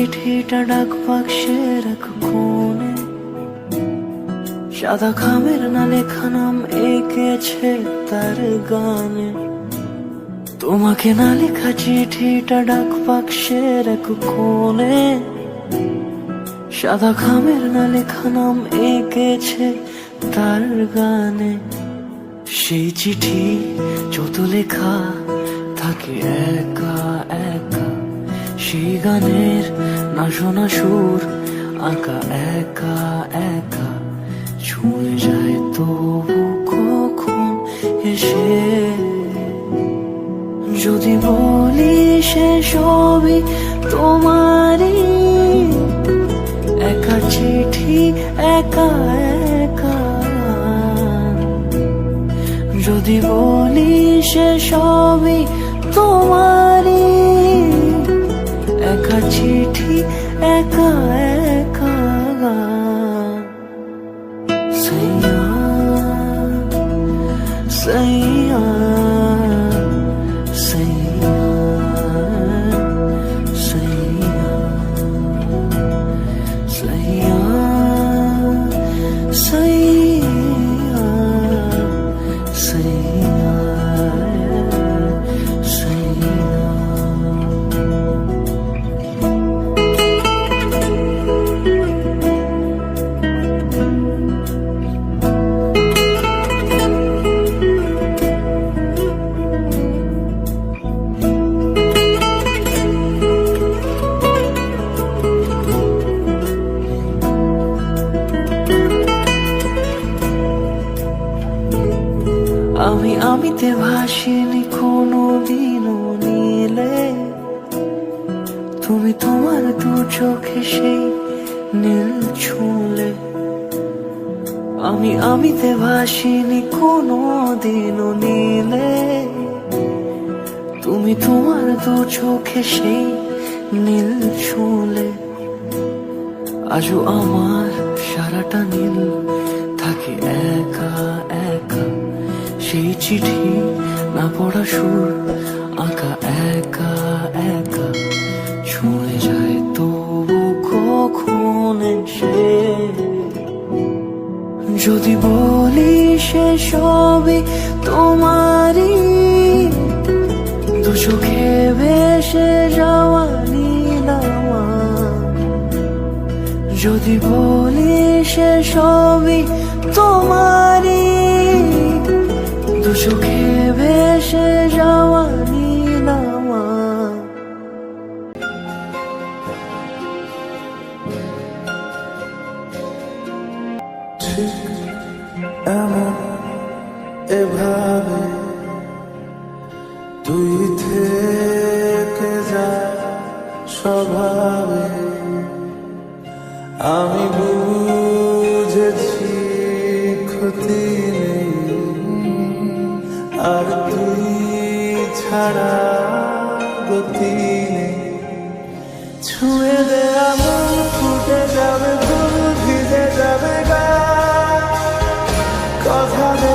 চিঠিটা ডাক বাক্সের এক কোণে, সাদা খামের না লেখা নাম এঁকেছে তার গানে। তোমাকে না লেখা চিঠিটা ডাক বাক্সের এক কোণে, সাদা খামের না লেখা নাম এঁকেছে তার গানে। সেই চিঠি যত লেখা থাকে একা একা, সেই গানের না শোনা সুর আঁকা একা একা, ছুঁয়ে যায় তবু কখন এসে। যদি বলি সে সবই তোমারই, একা চিঠি একা একা। যদি বলি সে সবই তোমারই, একা চিঠি একা একা। সাইয়া সাইয়া সাইয়া সাইয়া সাইয়া সাইয়া সাইয়া সাইয়া। আমিতে ভাসিনি কোনো দিনও নীলে, তুমি তোমার দু চোখে সেই নীল ছুঁলে। আমিতে ভাসিনি কোনো দিনও নীলে, তুমি তোমার দু চোখে সেই নীল ছুঁলে। আজও আমার সারাটা নীল থাকে একা একা, সেই চিঠি না পড়া সুর আঁকা একা একা, ছুঁয়ে যায় তবু কখন এসে। যদি বলি সে সবই তোমারই, দু চোখে ভেসে যাওয়া নীলামা। যদি বলি সে সবই তোমারই, দু চোখে ভেসে যাওয়া নীলামা। ঠিক এমন এভাবে তুই থেকে যা স্বভাবে, আমি বুঝেছি ক্ষতি নেই আর তুই ছাড়া গতি নেই। ছুঁয়ে দে আমার ফুটে যাবে ফুল, ভিজে যাবে গা, কথা দে